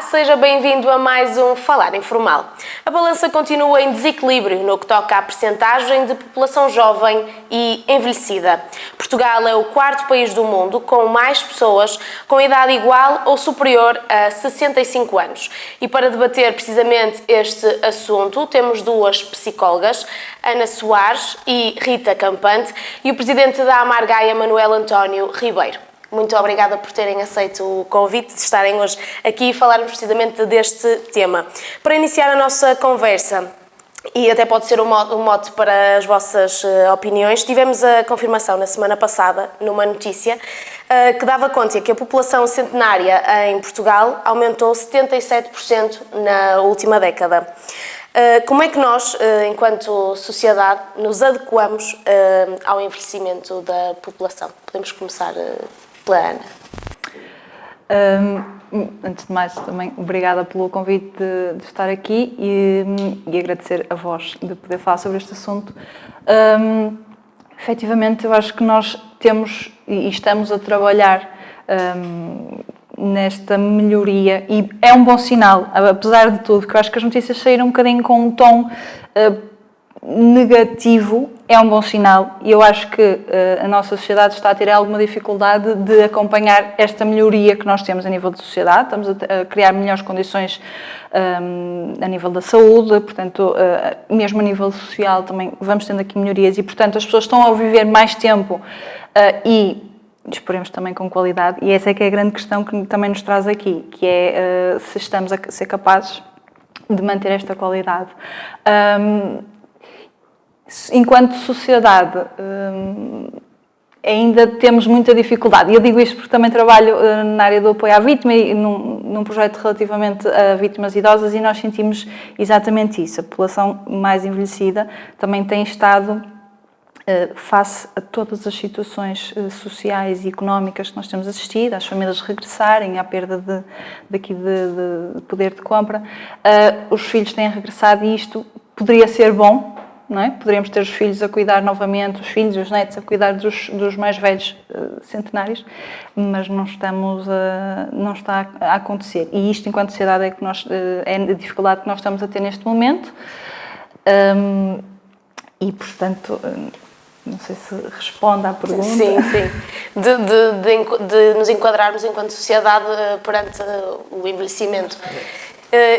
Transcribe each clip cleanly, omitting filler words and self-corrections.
seja bem-vindo a mais um Falar Informal. A balança continua em desequilíbrio no que toca à percentagem de população jovem e envelhecida. Portugal é o quarto país do mundo com mais pessoas com idade igual ou superior a 65 anos. E para debater precisamente este assunto, temos duas psicólogas, Ana Soares e Rita Campante, e o presidente da Amargaia, Manuel António Ribeiro. Muito obrigada por terem aceito o convite de estarem hoje aqui e falarmos precisamente deste tema. Para iniciar a nossa conversa, e até pode ser um mote para as vossas opiniões, tivemos a confirmação na semana passada, numa notícia, que dava conta que a população centenária em Portugal aumentou 77% na última década. Como é que nós, enquanto sociedade, nos adequamos ao envelhecimento da população? Podemos começar pela Ana. Antes de mais, também obrigada pelo convite de estar aqui e agradecer a vós de poder falar sobre este assunto. Efetivamente, eu acho que nós temos e estamos a trabalhar nesta melhoria e é um bom sinal, apesar de tudo, que eu acho que as notícias saíram um bocadinho com um tom negativo, é um bom sinal e eu acho que a nossa sociedade está a ter alguma dificuldade de acompanhar esta melhoria que nós temos a nível de sociedade. Estamos a criar melhores condições a nível da saúde, portanto, mesmo a nível social também vamos tendo aqui melhorias e, portanto, as pessoas estão a viver mais tempo e esperemos também com qualidade, e essa é que é a grande questão que também nos traz aqui, que é se estamos a ser capazes de manter esta qualidade. Enquanto sociedade, ainda temos muita dificuldade. E eu digo isto porque também trabalho na área do apoio à vítima e num projeto relativamente a vítimas idosas e nós sentimos exatamente isso. A população mais envelhecida também tem estado face a todas as situações sociais e económicas que nós temos assistido, às famílias regressarem, à perda de poder de compra. Os filhos têm regressado e isto poderia ser bom, não é? Poderíamos ter os filhos a cuidar novamente, os filhos e os netos a cuidar dos mais velhos centenários, mas não está a acontecer. E isto, enquanto sociedade, é a dificuldade que nós estamos a ter neste momento. E, portanto, não sei se responde à pergunta. Sim, sim. De nos enquadrarmos enquanto sociedade perante o envelhecimento.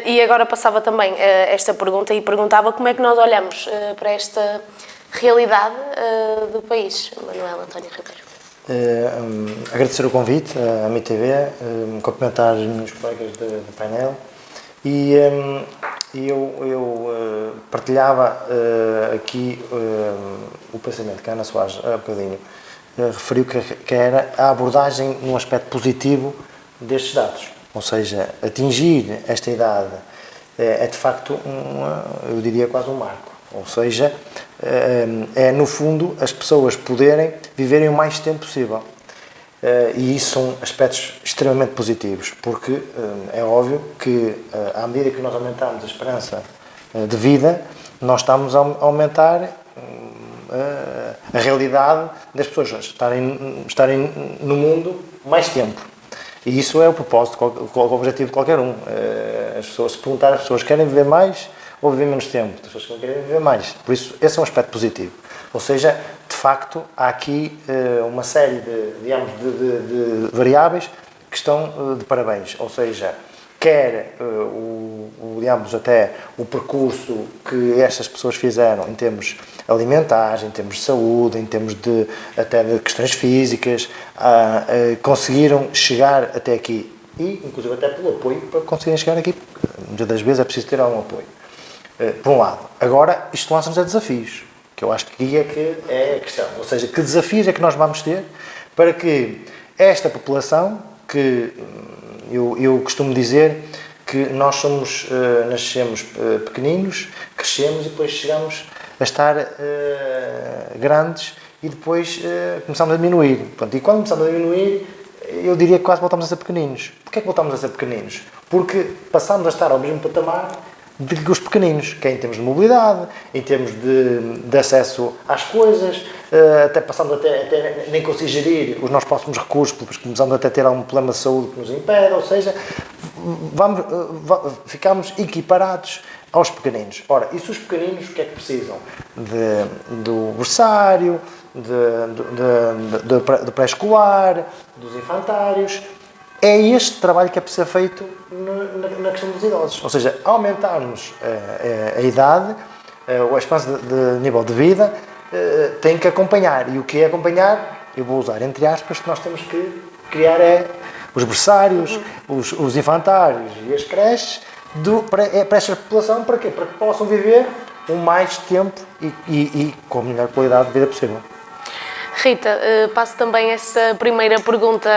E agora passava também esta pergunta e perguntava como é que nós olhamos para esta realidade do país, Manuel António Ribeiro. Agradecer o convite à MTV, cumprimentar os meus colegas de painel e eu partilhava aqui o pensamento que a Ana Soares há bocadinho referiu que era a abordagem num aspecto positivo destes dados. Ou seja, atingir esta idade é de facto, eu diria, quase um marco. Ou seja, é no fundo as pessoas poderem viverem o mais tempo possível. E isso são aspectos extremamente positivos, porque é óbvio que à medida que nós aumentamos a esperança de vida, nós estamos a aumentar a realidade das pessoas estarem no mundo mais tempo. E isso é o propósito, o objetivo de qualquer um. Se perguntar às pessoas querem viver mais ou viver menos tempo, as pessoas que não querem viver mais. Por isso, esse é um aspecto positivo. Ou seja, de facto, há aqui uma série de variáveis que estão de parabéns. Ou seja, quer até o percurso que estas pessoas fizeram em termos alimentares, em termos de saúde, em termos até de questões físicas, conseguiram chegar até aqui e, inclusive, até pelo apoio para conseguirem chegar aqui, porque muitas das vezes é preciso ter algum apoio. Por um lado. Agora, isto lança-nos a desafios, que eu acho que aqui é a questão. Ou seja, que desafios é que nós vamos ter para que esta população, que eu costumo dizer que nós nascemos pequeninos, crescemos e depois chegamos a estar grandes e depois começamos a diminuir. Pronto, e quando começamos a diminuir, eu diria que quase voltamos a ser pequeninos. Porquê é que voltamos a ser pequeninos? Porque passamos a estar ao mesmo patamar de os pequeninos, que é em termos de mobilidade, em termos de acesso às coisas, até passando até nem conseguir gerir os nossos próximos recursos, porque começamos até a ter algum problema de saúde que nos impede, ou seja, ficamos equiparados aos pequeninos. Ora, e se os pequeninos o que é que precisam? Do berçário, do pré-escolar, dos infantários. É este trabalho que é preciso ser feito na questão dos idosos. Ou seja, aumentarmos a idade, a esperança de nível de vida, tem que acompanhar. E o que é acompanhar? Eu vou usar entre aspas, que nós temos que criar os berçários, os infantários e as creches para esta população. Para quê? Para que possam viver o mais tempo e com a melhor qualidade de vida possível. Rita, passo também essa primeira pergunta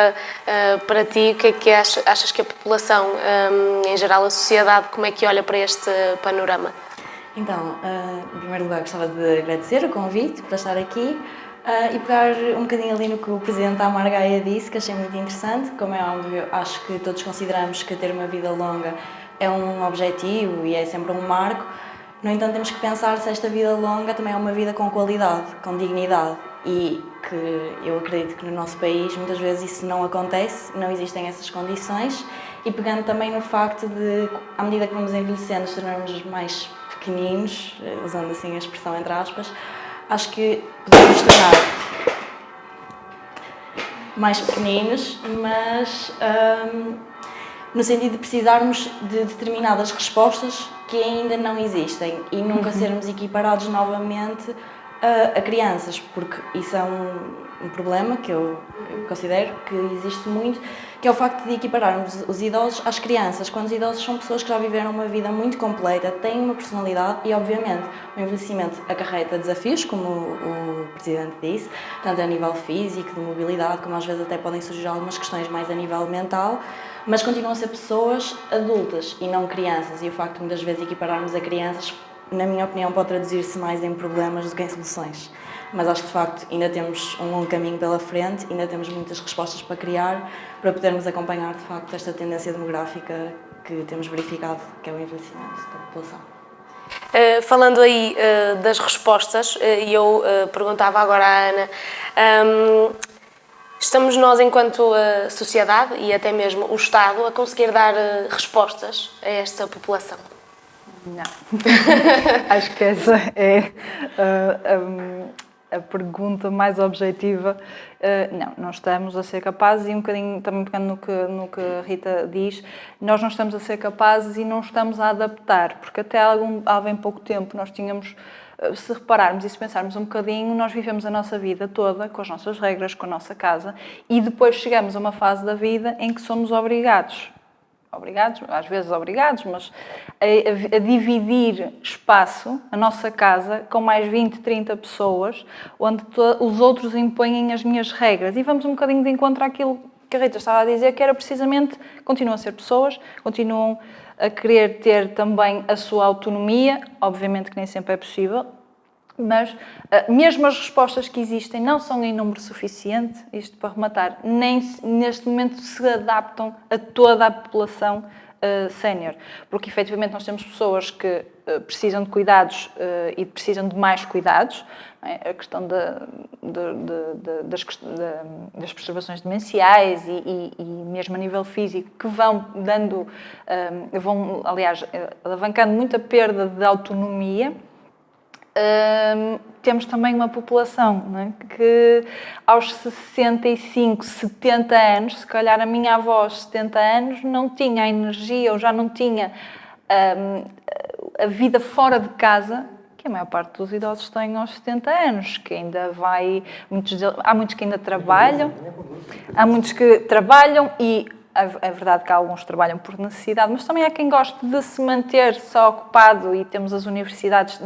para ti. O que é que achas que a população, em geral a sociedade, como é que olha para este panorama? Então, em primeiro lugar gostava de agradecer o convite para estar aqui e pegar um bocadinho ali no que o Presidente da Amargaia disse, que achei muito interessante. Como é óbvio, acho que todos consideramos que ter uma vida longa é um objetivo e é sempre um marco. No entanto, temos que pensar se esta vida longa também é uma vida com qualidade, com dignidade. E que eu acredito que no nosso país muitas vezes isso não acontece, não existem essas condições. E pegando também no facto de, à medida que vamos envelhecendo, nos tornarmos mais pequeninos, usando assim a expressão entre aspas, acho que podemos nos tornar mais pequeninos, mas no sentido de precisarmos de determinadas respostas que ainda não existem e nunca sermos equiparados novamente a crianças, porque isso é um problema que eu considero que existe muito, que é o facto de equipararmos os idosos às crianças, quando os idosos são pessoas que já viveram uma vida muito completa, têm uma personalidade e, obviamente, o envelhecimento acarreta desafios, como o Presidente disse, tanto a nível físico, de mobilidade, como às vezes até podem surgir algumas questões mais a nível mental, mas continuam a ser pessoas adultas e não crianças, e o facto de muitas vezes equipararmos a crianças, na minha opinião, pode traduzir-se mais em problemas do que em soluções. Mas acho que, de facto, ainda temos um longo caminho pela frente, ainda temos muitas respostas para criar, para podermos acompanhar, de facto, esta tendência demográfica que temos verificado, que é o envelhecimento da população. Falando aí das respostas, e eu perguntava agora à Ana, estamos nós, enquanto sociedade e até mesmo o Estado, a conseguir dar respostas a esta população? Não. Acho que essa é a pergunta mais objetiva. Não estamos a ser capazes, e um bocadinho também pegando no que a Rita diz, nós não estamos a ser capazes e não estamos a adaptar, porque até há bem pouco tempo nós tínhamos, se repararmos e se pensarmos um bocadinho, nós vivemos a nossa vida toda com as nossas regras, com a nossa casa, e depois chegamos a uma fase da vida em que somos obrigados, às vezes obrigados, mas a dividir espaço, a nossa casa, com mais 20, 30 pessoas, onde os outros impõem as minhas regras. E vamos um bocadinho de encontro àquilo que a Rita estava a dizer, que era precisamente, continuam a ser pessoas, continuam a querer ter também a sua autonomia, obviamente que nem sempre é possível, mas mesmo as respostas que existem não são em número suficiente, isto para rematar, nem neste momento se adaptam a toda a população sénior, porque efetivamente nós temos pessoas que precisam de cuidados e precisam de mais cuidados, não é? A questão das perturbações demenciais e mesmo a nível físico, que vão aliás, alavancando muita perda de autonomia. Temos também uma população, não é? Que aos 65, 70 anos, se calhar a minha avó aos 70 anos não tinha a energia ou já não tinha a vida fora de casa que a maior parte dos idosos têm aos 70 anos, que ainda há muitos que ainda trabalham, e é verdade que alguns trabalham por necessidade, mas também há quem goste de se manter só ocupado, e temos as universidades.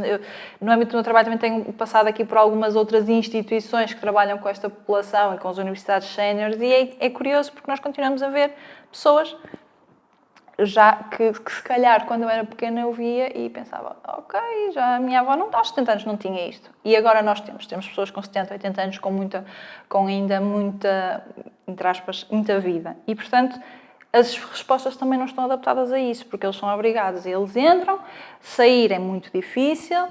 No âmbito do meu trabalho também tenho passado aqui por algumas outras instituições que trabalham com esta população e com as universidades séniores, e é curioso porque nós continuamos a ver pessoas já que se calhar quando eu era pequena eu via e pensava, ok, já a minha avó não aos 70 anos não tinha isto. E agora nós temos pessoas com 70, 80 anos com ainda muita, entre aspas, muita vida. E portanto, as respostas também não estão adaptadas a isso, porque eles são obrigados, eles entram, sair é muito difícil,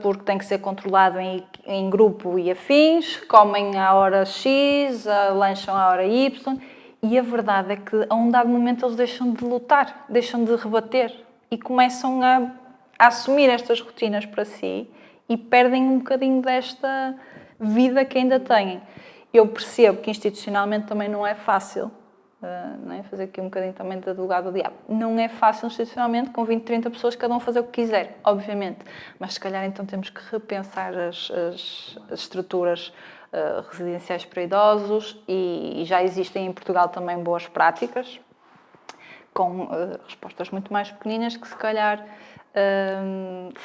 porque tem que ser controlado em grupo e afins, comem à hora X, lancham à hora Y, e a verdade é que a um dado momento eles deixam de lutar, deixam de rebater e começam a assumir estas rotinas para si e perdem um bocadinho desta vida que ainda têm. Eu percebo que institucionalmente também não é fácil, não é? Fazer aqui um bocadinho também de advogado do diabo. Não é fácil institucionalmente com 20, 30 pessoas, cada um fazer o que quiser, obviamente. Mas se calhar então temos que repensar as estruturas residenciais para idosos e já existem em Portugal também boas práticas, com respostas muito mais pequeninas que se calhar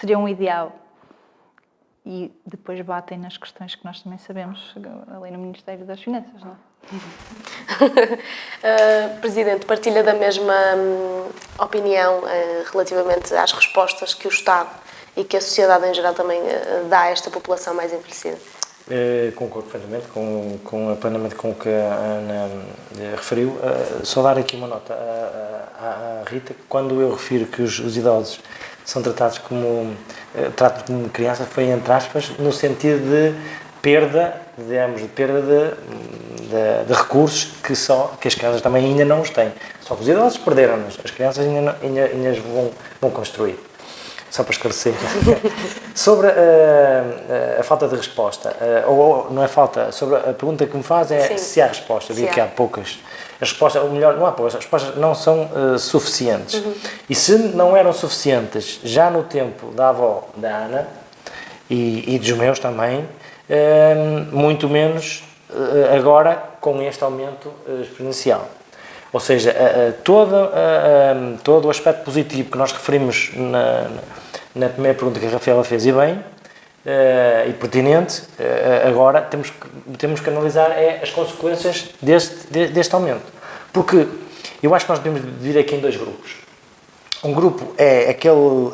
seriam um ideal. E depois batem nas questões que nós também sabemos ali no Ministério das Finanças, não é? Presidente, partilha da mesma opinião relativamente às respostas que o Estado e que a sociedade em geral também dá a esta população mais envelhecida? Concordo plenamente com o que a Ana referiu. Só dar aqui uma nota à Rita, quando eu refiro que os idosos são tratados como crianças, foi entre aspas, no sentido de perda, digamos, de recursos que as crianças também ainda não os têm. Só que os idosos perderam-nos, as crianças ainda vão construir. Só para esclarecer. Sobre a falta de resposta, ou não é falta, sobre a pergunta que me faz é se há resposta. Eu digo que há poucas. As respostas, ou melhor, não há poucas, as respostas não são suficientes. E se não eram suficientes já no tempo da avó da Ana e dos meus também, muito menos agora com este aumento exponencial. Ou seja, todo o aspecto positivo que nós referimos na primeira pergunta que a Rafaela fez, e bem, e pertinente, agora temos que analisar as consequências deste aumento. Porque eu acho que nós podemos dividir aqui em dois grupos. Um grupo é aquele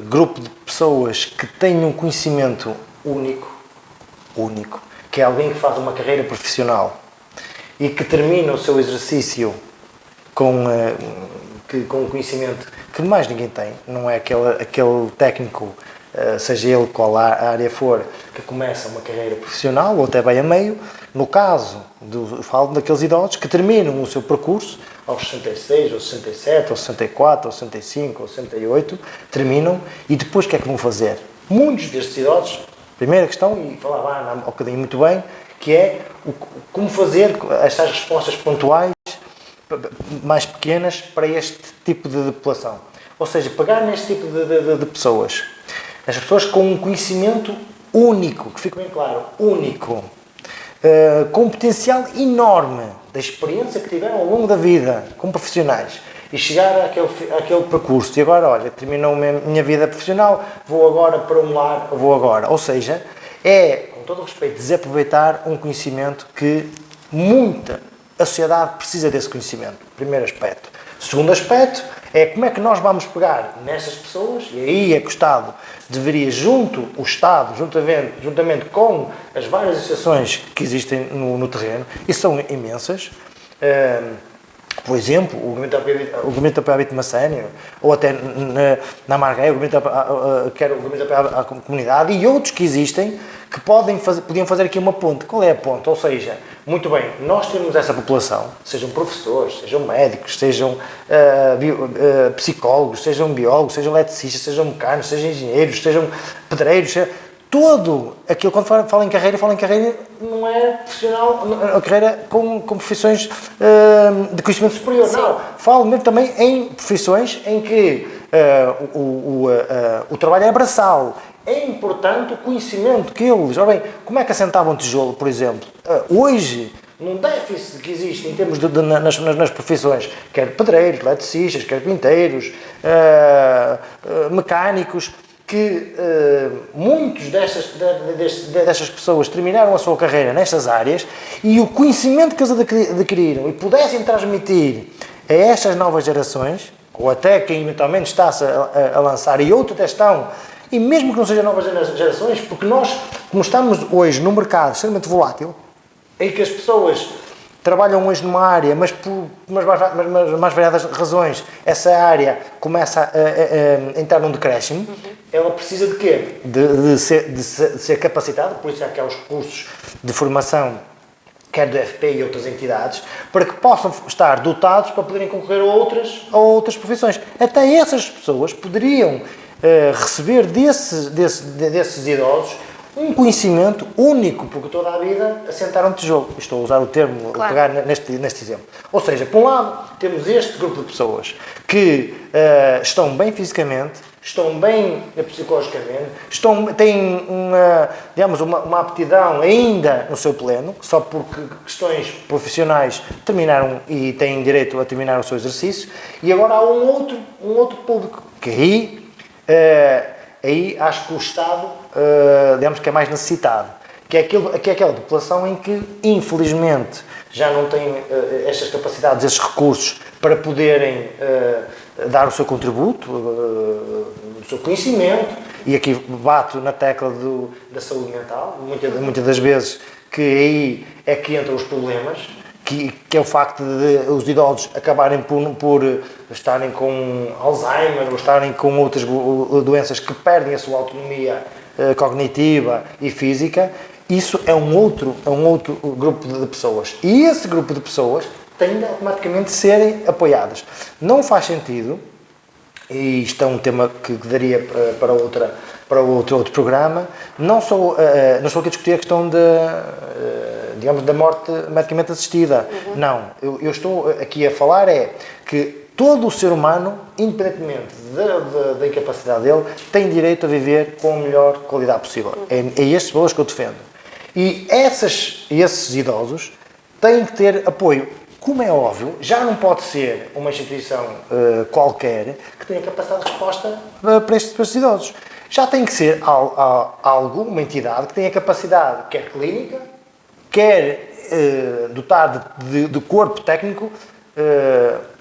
grupo de pessoas que têm um conhecimento único, que é alguém que faz uma carreira profissional e que termina o seu exercício com um conhecimento que mais ninguém tem, não é aquele técnico, seja ele qual a área for, que começa uma carreira profissional ou até bem a meio. No caso, falo daqueles idosos que terminam o seu percurso aos 66, aos 67, aos 64, aos 65, aos 68, terminam e depois o que é que vão fazer? Muitos destes idosos, primeira questão, e falava há um bocadinho muito bem, que é como fazer estas respostas pontuais mais pequenas para este tipo de população. Ou seja, pegar neste tipo de pessoas, as pessoas com um conhecimento único, que fique bem claro, único, com um potencial enorme da experiência que tiveram ao longo da vida, como profissionais, e chegar àquele percurso, e agora, olha, terminou a minha vida profissional, vou agora para um lar, vou agora. Ou seja, com todo o respeito, desaproveitar um conhecimento que a sociedade precisa desse conhecimento. Primeiro aspecto. Segundo aspecto é como é que nós vamos pegar nestas pessoas, e aí é que o Estado deveria, juntamente com as várias associações que existem no terreno, e são imensas, por exemplo, o Movimento de Apoio à Vítima Sénior, ou até na Marguerite, o Movimento de Apoio à Comunidade, e outros que existem, que podiam fazer aqui uma ponte. Qual é a ponte? Ou seja, muito bem, nós temos essa população, sejam professores, sejam médicos, sejam psicólogos, sejam biólogos, sejam eletricistas, sejam mecânicos, sejam engenheiros, sejam pedreiros, todo aquilo, quando fala em carreira não é profissional, a carreira com profissões de conhecimento superior. Sim. Não, falo mesmo também em profissões em que o trabalho é braçal. É importante o conhecimento que eles... Ora bem, como é que assentavam tijolo, por exemplo? Hoje, num déficit que existe em termos nas profissões, quer pedreiros, eletricistas, carpinteiros, mecânicos, que muitos destas pessoas terminaram a sua carreira nestas áreas, e o conhecimento que eles adquiriram e pudessem transmitir a estas novas gerações, ou até quem eventualmente está-se a lançar, e outros até estão, e mesmo que não sejam novas gerações, porque nós, como estamos hoje num mercado extremamente volátil, em que as pessoas trabalham hoje numa área, mas por mais variadas razões, essa área começa a entrar num decréscimo, ela precisa de quê? De ser capacitada, por isso é que há os cursos de formação, quer do FP e outras entidades, para que possam estar dotados para poderem concorrer a outras profissões. Até essas pessoas poderiam receber desses idosos um conhecimento único, porque toda a vida assentaram tijolo. Estou a usar o termo, claro, pegar neste exemplo. Ou seja, por um lado, temos este grupo de pessoas que estão bem fisicamente, estão bem psicologicamente, têm uma aptidão ainda no seu pleno, só porque questões profissionais terminaram e têm direito a terminar o seu exercício, e agora há um outro público, que aí acho que o Estado, digamos que é mais necessitado, que é aquela população em que, infelizmente, já não tem estas capacidades, estes recursos para poderem dar o seu contributo, o seu conhecimento, e aqui bato na tecla da saúde mental, muitas das vezes que aí é que entram os problemas, que é o facto de os idosos acabarem por estarem com Alzheimer ou estarem com outras doenças que perdem a sua autonomia cognitiva e física. Isso é um outro grupo de pessoas. E esse grupo de pessoas tem de automaticamente serem apoiadas. Não faz sentido, e isto é um tema que daria para outro programa, não estou aqui a discutir a questão da morte medicamente assistida. Não, eu estou aqui a falar que todo o ser humano, independentemente da incapacidade dele, tem direito a viver com a melhor qualidade possível. É estes valores que eu defendo. E esses idosos têm que ter apoio. Como é óbvio, já não pode ser uma instituição qualquer que tenha capacidade de resposta para estes idosos. Já tem que ser uma entidade que tenha capacidade, quer clínica, quer dotar de corpo técnico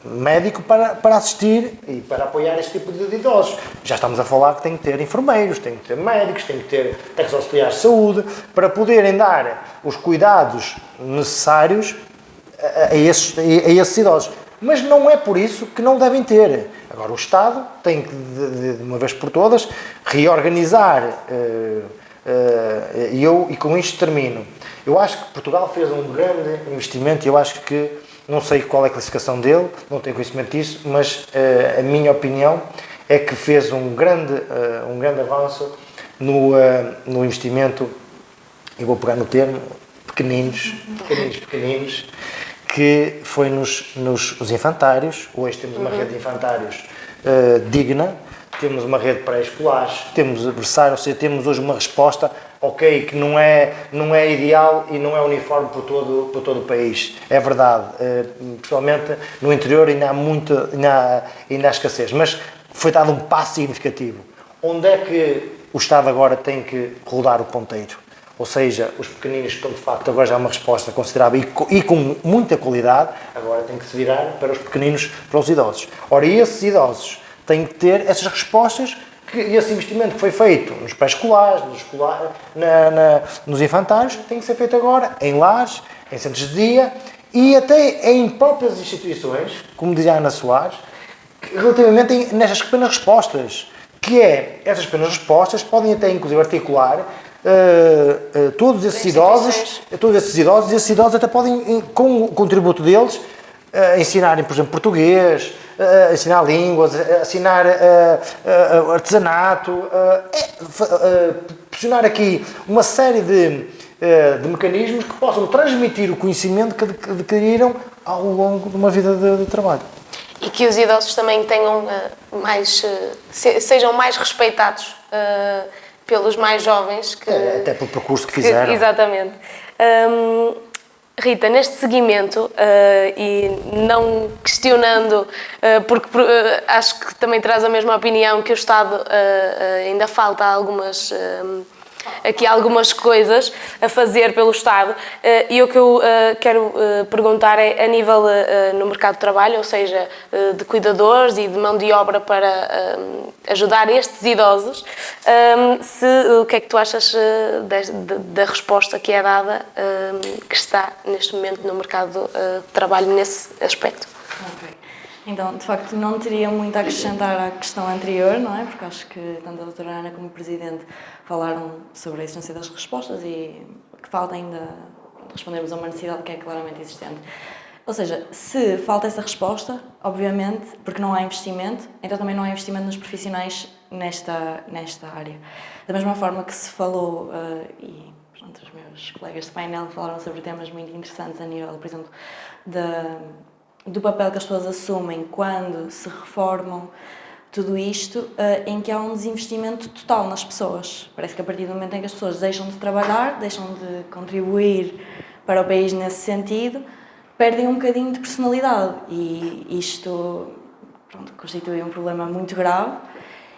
médico para assistir e para apoiar este tipo de idosos. Já estamos a falar que tem que ter enfermeiros, tem que ter médicos, tem que ter técnicos auxiliares de saúde, para poderem dar os cuidados necessários a esses idosos. Mas não é por isso que não devem ter. Agora, o Estado tem que, de uma vez por todas, reorganizar, e com isto termino. Eu acho que Portugal fez um grande investimento, eu acho que, não sei qual é a classificação dele, não tenho conhecimento disso, mas a minha opinião é que fez um grande avanço no investimento, eu vou pegar no termo, pequeninos, que foi nos infantários. Hoje temos uma rede de infantários digna, temos uma rede pré-escolares, temos berçário, ou seja, temos hoje uma resposta, ok, que não é ideal e não é uniforme por todo o país, é verdade, principalmente no interior ainda há escassez, mas foi dado um passo significativo. Onde é que o Estado agora tem que rodar o ponteiro? Ou seja, os pequeninos estão de facto agora já uma resposta considerável e com muita qualidade, agora tem que se virar para os pequeninos, para os idosos. Ora, esses idosos têm que ter essas respostas, que esse investimento que foi feito nos pré-escolares, nos infantários, tem que ser feito agora em lares, em centros de dia e até em próprias instituições, como dizia a Ana Soares, relativamente nestas pequenas respostas, essas pequenas respostas podem até inclusive articular todos esses idosos, e esses idosos até podem, com o contributo deles, ensinarem, por exemplo, português, ensinar línguas, ensinar artesanato, proporcionar aqui uma série de mecanismos que possam transmitir o conhecimento que adquiriram ao longo de uma vida de trabalho. E que os idosos também tenham sejam mais respeitados pelos mais jovens. Até pelo percurso que fizeram. Exatamente. Rita, neste seguimento, e não questionando, porque acho que também traz a mesma opinião, que o Estado ainda falta algumas aqui algumas coisas a fazer pelo Estado, e o que eu quero perguntar é a nível no mercado de trabalho, ou seja, de cuidadores e de mão de obra para ajudar estes idosos, o que é que tu achas da resposta que é dada, que está neste momento no mercado de trabalho nesse aspecto? Ok. Então, de facto, não teria muito a acrescentar à questão anterior, não é? Porque acho que tanto a doutora Ana como o Presidente falaram sobre a existência das respostas e que falta ainda respondermos a uma necessidade que é claramente existente. Ou seja, se falta essa resposta, obviamente, porque não há investimento, então também não há investimento nos profissionais nesta área. Da mesma forma que se falou, e pronto, os meus colegas de painel falaram sobre temas muito interessantes a nível, por exemplo, do papel que as pessoas assumem quando se reformam, tudo isto, em que há um desinvestimento total nas pessoas. Parece que a partir do momento em que as pessoas deixam de trabalhar, deixam de contribuir para o país nesse sentido, perdem um bocadinho de personalidade e isto, pronto, constitui um problema muito grave.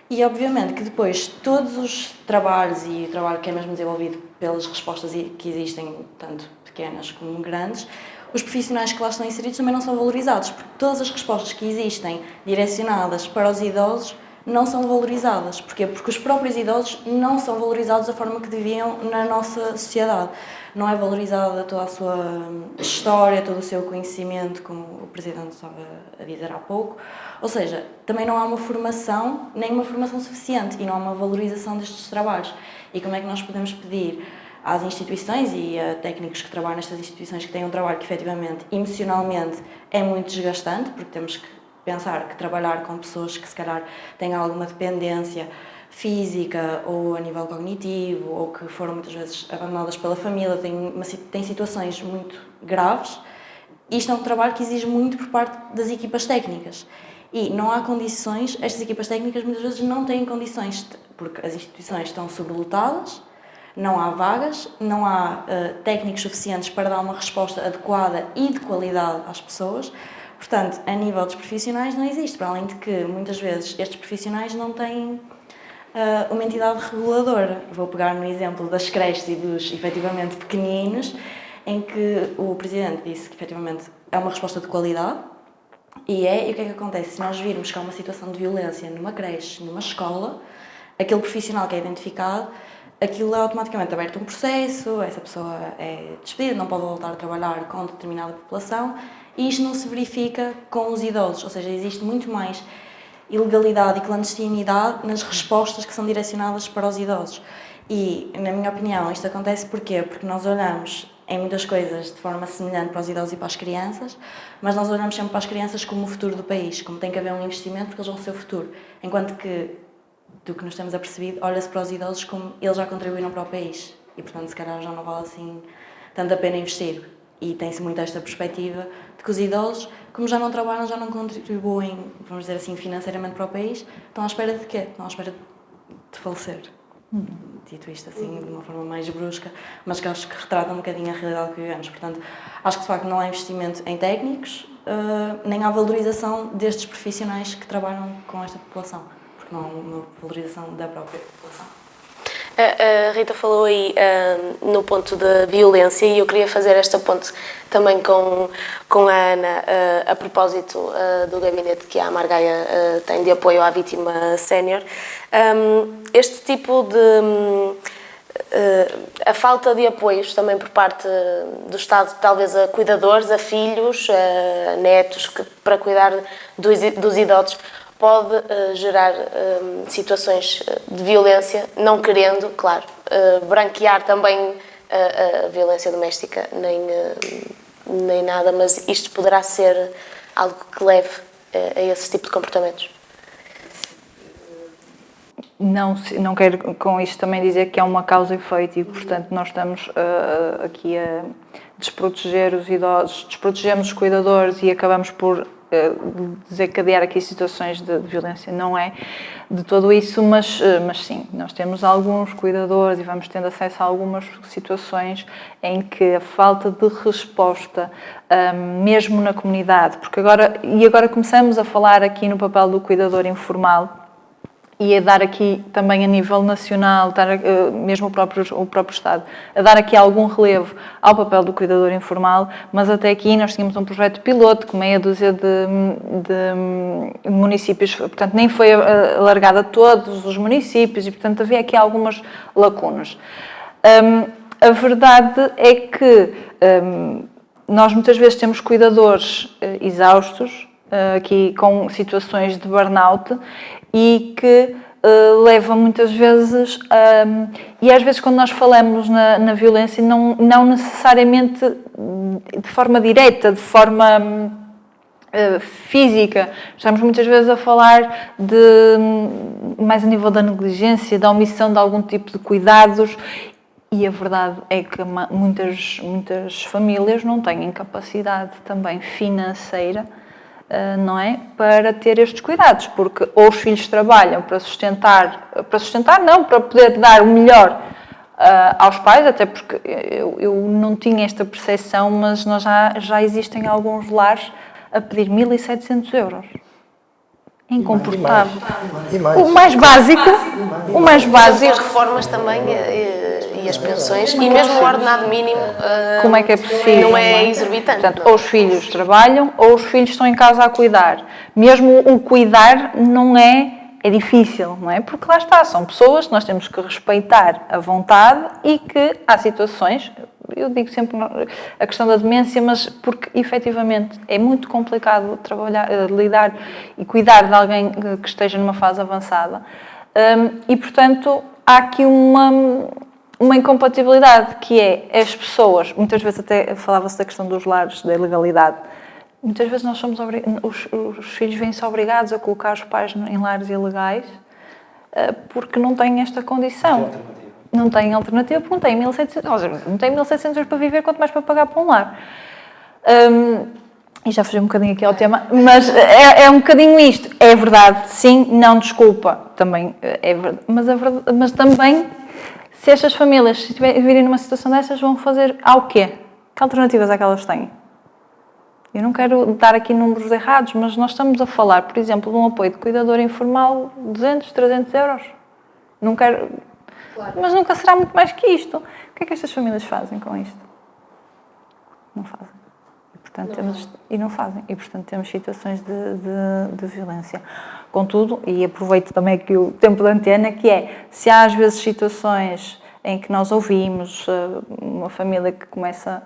E obviamente que depois todos os trabalhos e o trabalho que é mesmo desenvolvido pelas respostas que existem, tanto pequenas como grandes, os profissionais que lá estão inseridos também não são valorizados, porque todas as respostas que existem direcionadas para os idosos não são valorizadas. Porquê? Porque os próprios idosos não são valorizados da forma que deviam na nossa sociedade. Não é valorizada toda a sua história, todo o seu conhecimento, como o Presidente estava a dizer há pouco. Ou seja, também não há uma formação, nem uma formação suficiente, e não há uma valorização destes trabalhos. E como é que nós podemos pedir às instituições e a técnicos que trabalham nestas instituições que têm um trabalho que efetivamente, emocionalmente, é muito desgastante, porque temos que pensar que trabalhar com pessoas que se calhar têm alguma dependência física ou a nível cognitivo, ou que foram muitas vezes abandonadas pela família, têm situações muito graves, isto é um trabalho que exige muito por parte das equipas técnicas. E não há condições, estas equipas técnicas muitas vezes não têm condições, porque as instituições estão sobrelotadas, não há vagas, não há técnicos suficientes para dar uma resposta adequada e de qualidade às pessoas. Portanto, a nível dos profissionais não existe, para além de que muitas vezes estes profissionais não têm uma entidade reguladora. Vou pegar no exemplo das creches e dos efetivamente pequeninos, em que o Presidente disse que efetivamente é uma resposta de qualidade, e o que é que acontece? Se nós virmos que há uma situação de violência numa creche, numa escola, aquele profissional que é identificado, aquilo é automaticamente aberto um processo, essa pessoa é despedida, não pode voltar a trabalhar com determinada população, e isto não se verifica com os idosos, ou seja, existe muito mais ilegalidade e clandestinidade nas respostas que são direcionadas para os idosos. E, na minha opinião, isto acontece porquê? Porque nós olhamos em muitas coisas de forma semelhante para os idosos e para as crianças, mas nós olhamos sempre para as crianças como o futuro do país, como tem que haver um investimento porque eles vão ser o futuro, enquanto que, do que nos temos apercebido, olha-se para os idosos como eles já contribuíram para o país e, portanto, se calhar já não vale assim tanto a pena investir. E tem-se muito esta perspectiva de que os idosos, como já não trabalham, já não contribuem, vamos dizer assim, financeiramente para o país, estão à espera de quê? Estão à espera de falecer. Dito isto assim de uma forma mais brusca, mas que acho que retrata um bocadinho a realidade que vivemos. Portanto, acho que de facto não há investimento em técnicos, nem há valorização destes profissionais que trabalham com esta população, porque não há uma valorização da própria população. A Rita falou aí no ponto da violência e eu queria fazer esta ponte também com a Ana a propósito do gabinete que a Margaia tem de apoio à vítima sénior. Este tipo de... a falta de apoios também por parte do Estado, talvez a cuidadores, a filhos, a netos, para cuidar dos idosos, pode gerar situações de violência, não querendo, claro, branquear também a violência doméstica, nem nada, mas isto poderá ser algo que leve a esse tipo de comportamentos. Não quero com isto também dizer que é uma causa e efeito e, portanto, nós estamos aqui a desproteger os idosos, desprotegemos os cuidadores e acabamos por desencadear aqui situações de violência. Não é de todo isso, mas sim, nós temos alguns cuidadores e vamos tendo acesso a algumas situações em que a falta de resposta, mesmo na comunidade, porque agora começamos a falar aqui no papel do cuidador informal, e a dar aqui também a nível nacional, mesmo o próprio Estado, a dar aqui algum relevo ao papel do cuidador informal, mas até aqui nós tínhamos um projeto piloto com meia dúzia de municípios, portanto nem foi alargado a todos os municípios e portanto havia aqui algumas lacunas. A verdade é que nós muitas vezes temos cuidadores exaustos, aqui com situações de burnout, e que levam muitas vezes, e às vezes quando nós falamos na violência, não necessariamente de forma direta, de forma física, estamos muitas vezes a falar mais a nível da negligência, da omissão de algum tipo de cuidados, e a verdade é que muitas famílias não têm capacidade também financeira, não é? Para ter estes cuidados, porque ou os filhos trabalham para poder dar o melhor aos pais, até porque eu não tinha esta percepção, mas já existem alguns lares a pedir 1.700 euros. É incomportável. O mais básico. As reformas também e as pensões e mesmo o ordenado mínimo como é que é possível, não é exorbitante. Portanto, ou os filhos trabalham ou os filhos estão em casa a cuidar. Mesmo o cuidar não é difícil, não é? Porque lá está, são pessoas que nós temos que respeitar a vontade e que há situações, eu digo sempre a questão da demência, mas porque efetivamente é muito complicado lidar e cuidar de alguém que esteja numa fase avançada e portanto há aqui uma incompatibilidade que é as pessoas, muitas vezes até falava-se da questão dos lares, da ilegalidade, muitas vezes nós somos os filhos vêm-se obrigados a colocar os pais em lares ilegais porque não têm esta condição. Não têm alternativa porque não têm 1.700 euros para viver, quanto mais para pagar para um lar. E já fugi um bocadinho aqui ao tema, mas é um bocadinho isto. É verdade, sim, não desculpa, também é verdade, mas também, se estas famílias se virem numa situação dessas, vão fazer ao quê? Que alternativas é que elas têm? Eu não quero dar aqui números errados, mas nós estamos a falar, por exemplo, de um apoio de cuidador informal, 200, 300 euros. Não quero... Claro. Mas nunca será muito mais que isto. O que é que estas famílias fazem com isto? Não fazem. Não fazem. E, portanto, temos situações de violência. Contudo, e aproveito também aqui o tempo da antena, que é, se há às vezes situações em que nós ouvimos uma família que começa,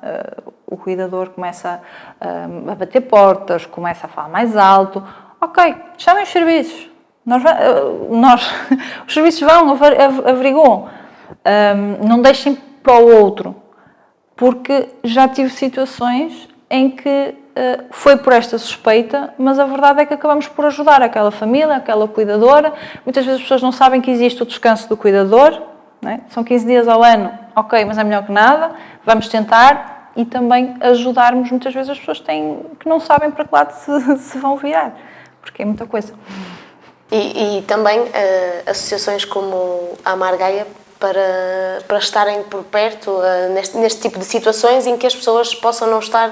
o cuidador começa a bater portas, começa a falar mais alto, ok, chamem os serviços. Os serviços vão, averiguam, não deixem para o outro, porque já tive situações em que foi por esta suspeita, mas a verdade é que acabamos por ajudar aquela família, aquela cuidadora. Muitas vezes as pessoas não sabem que existe o descanso do cuidador, não é? São 15 dias ao ano, ok, mas é melhor que nada, vamos tentar e também ajudarmos. Muitas vezes as pessoas que não sabem para que lado se vão virar, porque é muita coisa. E também associações como a Amargaia para estarem por perto neste tipo de situações em que as pessoas possam não estar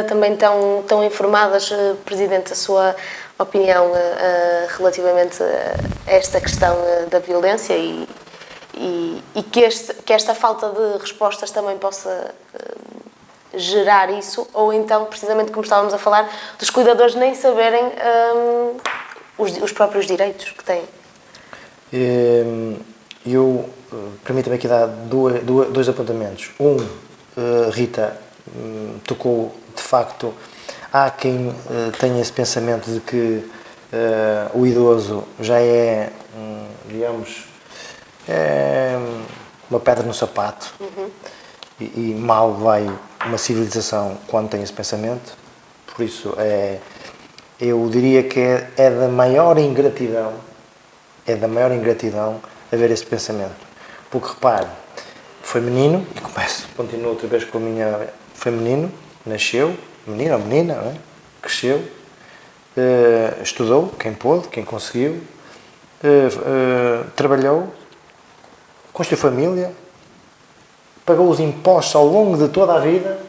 também tão informadas. Presidente, a sua opinião relativamente a esta questão da violência e que esta falta de respostas também possa gerar isso, ou então, precisamente como estávamos a falar, dos cuidadores nem saberem os próprios direitos que têm. Permita-me aqui dar dois apontamentos. Rita tocou, de facto, há quem tenha esse pensamento de que o idoso já é, digamos, uma pedra no sapato. Uhum. E mal vai uma civilização quando tem esse pensamento. Por isso, eu diria que é da maior ingratidão haver esse pensamento. Porque, repare, foi menino, e continuo outra vez com a minha... Foi menino, nasceu, menino ou menina, não é? Cresceu, estudou, quem pôde, quem conseguiu, trabalhou, construiu família, pagou os impostos ao longo de toda a vida,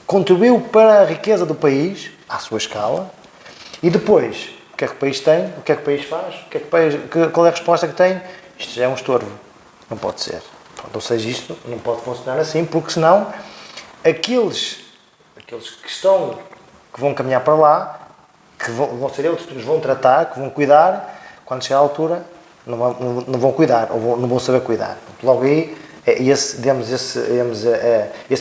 contribuiu para a riqueza do país, à sua escala, e depois, que é que o país tem, o que é que o país faz, qual é a resposta que tem. Isto já é um estorvo, não pode ser. Pronto, ou seja, isto não pode funcionar assim, porque senão aqueles que vão caminhar para lá, que vão ser eles que nos vão tratar, que vão cuidar, quando chegar à altura não vão cuidar, ou não vão saber cuidar. Logo aí, esse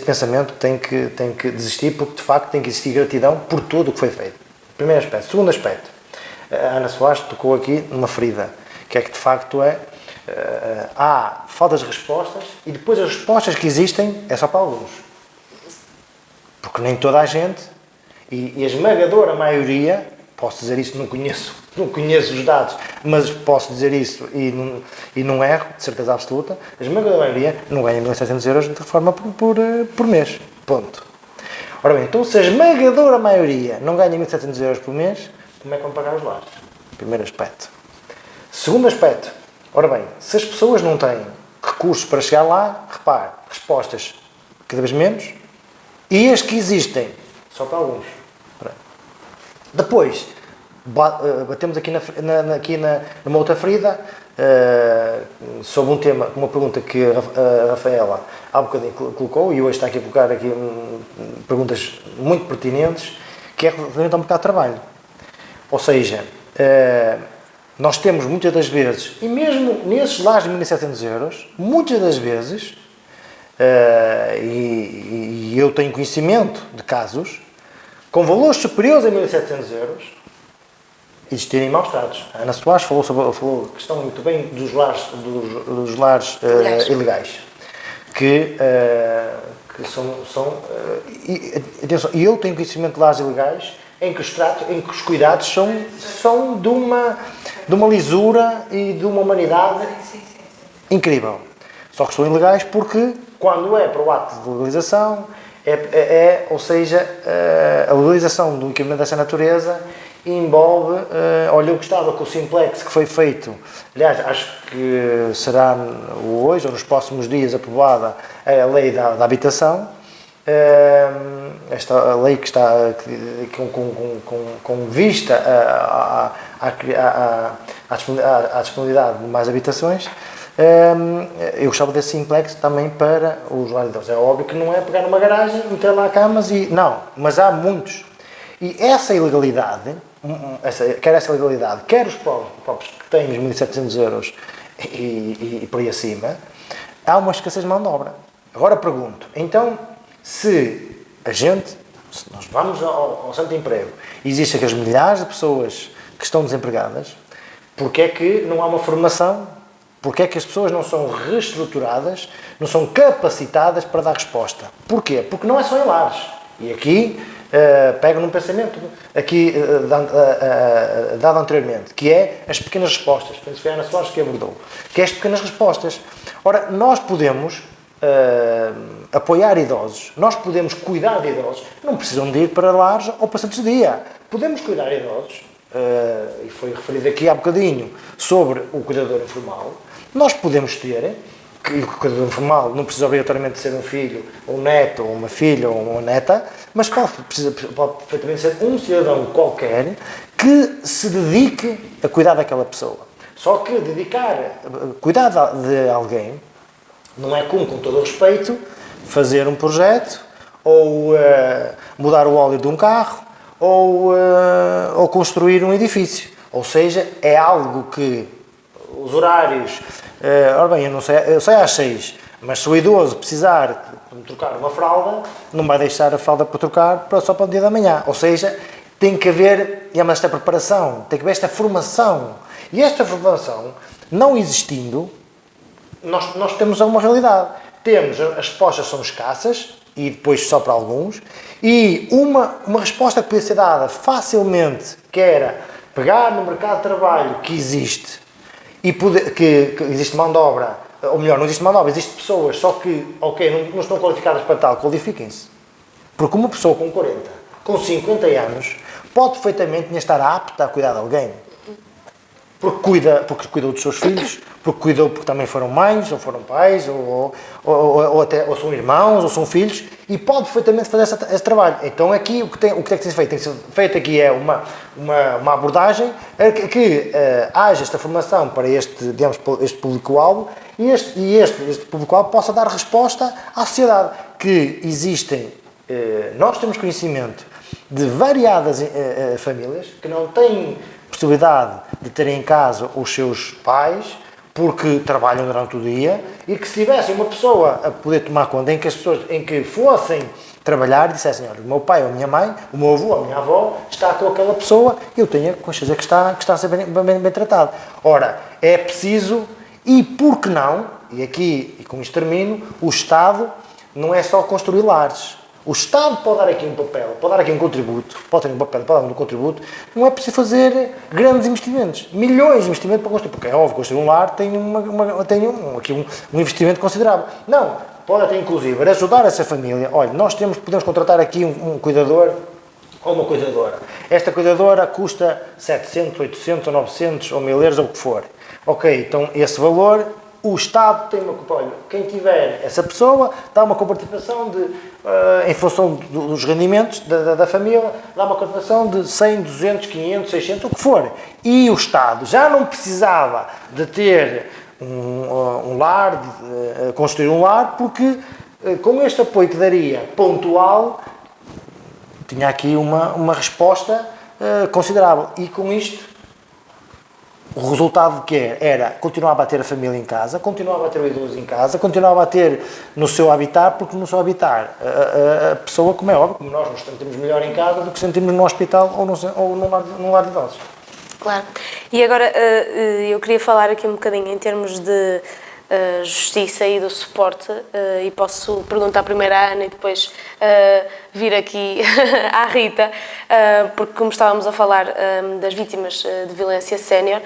pensamento tem que desistir, porque de facto tem que existir gratidão por tudo o que foi feito. Primeiro aspecto. Segundo aspecto, a Ana Soares tocou aqui numa ferida, que é que de facto há falta de respostas, e depois as respostas que existem é só para alguns. Porque nem toda a gente, e a esmagadora maioria, posso dizer isso, não conheço os dados, mas posso dizer isso e não erro, de certeza absoluta, a esmagadora maioria não ganha 1.700 euros de reforma por mês. Ponto. Ora bem, então se a esmagadora maioria não ganha 1.700 euros por mês, como é que vão pagar os lares? Primeiro aspecto. Segundo aspecto, ora bem, se as pessoas não têm recursos para chegar lá, repare, respostas cada vez menos, e as que existem, só para alguns. Depois, batemos aqui numa outra ferida, sobre um tema, uma pergunta que a Rafaela há bocadinho colocou, e hoje está aqui a colocar aqui perguntas muito pertinentes, que é relativamente ao mercado de trabalho. Ou seja, nós temos muitas das vezes, e mesmo nesses lares de 1.700 euros, muitas das vezes, e eu tenho conhecimento de casos, com valores superiores a 1.700 euros, existirem maus tratos. A Ana Soares falou a questão muito bem dos lares ilegais. Que são e eu tenho conhecimento de lares ilegais em que os cuidados são de uma lisura e de uma humanidade incrível. Só que são ilegais porque, quando é para o ato de legalização, ou seja, a legalização de um equipamento dessa natureza envolve, olha, eu gostava que o Simplex que foi feito, aliás, acho que será hoje ou nos próximos dias aprovada a lei da habitação, esta lei que está com vista à disponibilidade de mais habitações. Eu gostava desse Simplex também para os lares. É óbvio que não é pegar numa garagem, meter lá camas e... Não, mas há muitos. E essa ilegalidade, quer os próprios que têm os 1.700 euros e por aí acima, há uma escassez de mão de obra. Agora pergunto, então, se nós vamos ao centro de emprego e existem aqueles milhares de pessoas que estão desempregadas, porque é que não há uma formação? Porque é que as pessoas não são reestruturadas, não são capacitadas para dar resposta? Porquê? Porque não é só em lares. E aqui pego num pensamento dado anteriormente, que é as pequenas respostas. Penso que foi a Ana Soares que abordou. Que é as pequenas respostas. Ora, nós podemos apoiar idosos, nós podemos cuidar de idosos, não precisam de ir para lares ou para centros de dia. Podemos cuidar de idosos, e foi referido aqui há bocadinho, sobre o cuidador informal. Nós podemos ter, que o cuidador informal não precisa obrigatoriamente ser um filho, um neto, ou uma filha, ou uma neta, mas pode perfeitamente ser um cidadão qualquer que se dedique a cuidar daquela pessoa. Só que cuidar de alguém, não é como, com todo o respeito, fazer um projeto, ou mudar o óleo de um carro, ou construir um edifício. Ou seja, é algo que os horários... ora bem, eu sei às 6, mas se o idoso precisar de trocar uma fralda, não vai deixar a fralda para trocar só para o dia da manhã. Ou seja, tem que haver esta preparação, tem que haver esta formação. E esta formação, não existindo, nós temos uma realidade. As respostas são escassas, e depois só para alguns, e uma resposta que podia ser dada facilmente, que era pegar no mercado de trabalho que existe, e que existe mão de obra, ou melhor, não existe mão de obra, existem pessoas, só que, não estão qualificadas para tal, qualifiquem-se. Porque uma pessoa com 40, com 50 anos, pode perfeitamente estar apta a cuidar de alguém. porque cuidou dos seus filhos, porque também foram mães, ou foram pais, ou são irmãos, ou são filhos, e pode perfeitamente fazer esse trabalho. Então aqui o que tem que ser feito? Tem que ser feito aqui é uma abordagem que haja esta formação para este público-alvo e este público-alvo possa dar resposta à sociedade, que existem, nós temos conhecimento de variadas famílias que não têm possibilidade de terem em casa os seus pais porque trabalham durante o dia, e que se tivessem uma pessoa a poder tomar conta em que fossem trabalhar e dissessem: olha, o meu pai ou a minha mãe, o meu avô ou a minha avó está com aquela pessoa, eu tenho a consciência que está a ser bem tratado. Ora, é preciso, e por que não, e aqui, e com isto termino, o Estado não é só construir lares. O Estado pode dar aqui um papel, pode dar aqui um contributo, pode ter um papel, pode dar um contributo. Não é preciso fazer grandes investimentos, milhões de investimentos para construir, porque é óbvio, construir um lar tem um investimento considerável. Não, pode até inclusive ajudar essa família. Olha, nós podemos contratar aqui um cuidador ou uma cuidadora. Esta cuidadora custa 700, 800 ou 900 ou 1000 euros, ou o que for. Ok, então esse valor, o Estado tem uma... Olha, quem tiver essa pessoa dá uma comparticipação em função dos rendimentos da família, dá uma comparticipação de 100, 200, 500, 600, o que for. E o Estado já não precisava de ter um lar, de construir um lar, porque com este apoio que daria pontual, tinha aqui uma resposta considerável. E com isto, o resultado que era continuava a ter a família em casa, continuava a ter o idoso em casa, continuava a ter no seu habitat, porque no seu habitat a pessoa, como é óbvio, como nós nos sentimos melhor em casa do que sentimos no hospital ou num lar de idosos. Claro. E agora eu queria falar aqui um bocadinho em termos de justiça e do suporte, e posso perguntar primeiro à Ana e depois vir aqui à Rita, porque como estávamos a falar das vítimas de violência sénior,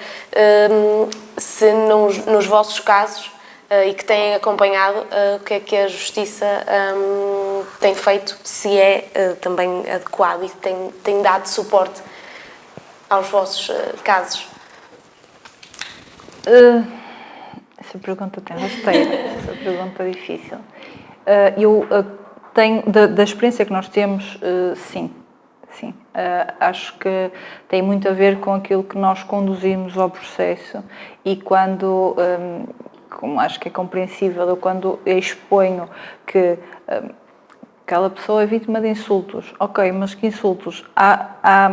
se nos vossos casos e que têm acompanhado, o que é que a Justiça tem feito, se é também adequado e tem dado suporte aos vossos casos? Essa pergunta tem rasteira, essa pergunta é difícil. Eu tenho, da experiência que nós temos, sim. Acho que tem muito a ver com aquilo que nós conduzimos ao processo, e quando, como acho que é compreensível, eu quando exponho que aquela pessoa é vítima de insultos, ok, mas que insultos? Há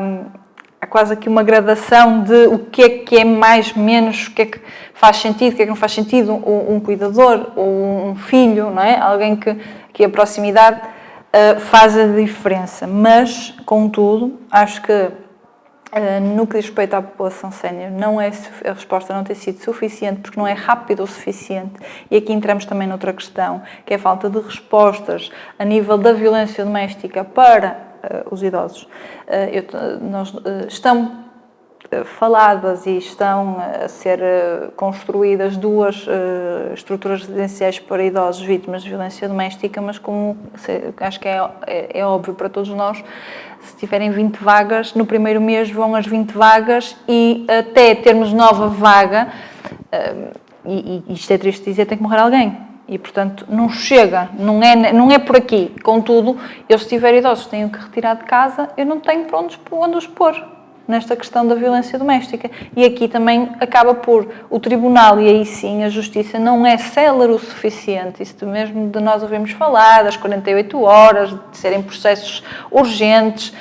quase aqui uma gradação de o que é mais, menos, o que é que faz sentido, o que é que não faz sentido, um cuidador ou um filho, não é? Alguém que a proximidade faz a diferença. Mas, contudo, acho que no que diz respeito à população sénior, a resposta não tem sido suficiente, porque não é rápido o suficiente. E aqui entramos também noutra questão, que é a falta de respostas a nível da violência doméstica para os idosos. Estão faladas e estão a ser construídas 2 estruturas residenciais para idosos vítimas de violência doméstica, mas como acho que é óbvio para todos nós, se tiverem 20 vagas, no primeiro mês vão as 20 vagas, e até termos nova vaga, e isto é triste dizer, tem que morrer alguém. E, portanto, não chega, não é por aqui. Contudo, eu, se tiver idosos que tenho que retirar de casa, eu não tenho para onde os pôr nesta questão da violência doméstica. E aqui também acaba por o Tribunal, e aí sim a Justiça não é célere o suficiente. Isso mesmo de nós ouvimos falar, das 48 horas, de serem processos urgentes.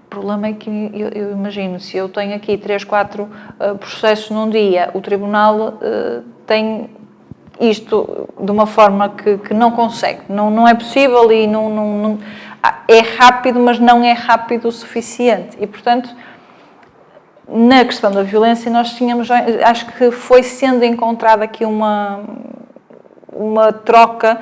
O problema é que eu imagino, se eu tenho aqui 3, 4 processos num dia, o Tribunal tem isto de uma forma que não consegue, não é possível, e não é rápido, mas não é rápido o suficiente. E, portanto, na questão da violência, nós tínhamos, acho que foi sendo encontrada aqui uma troca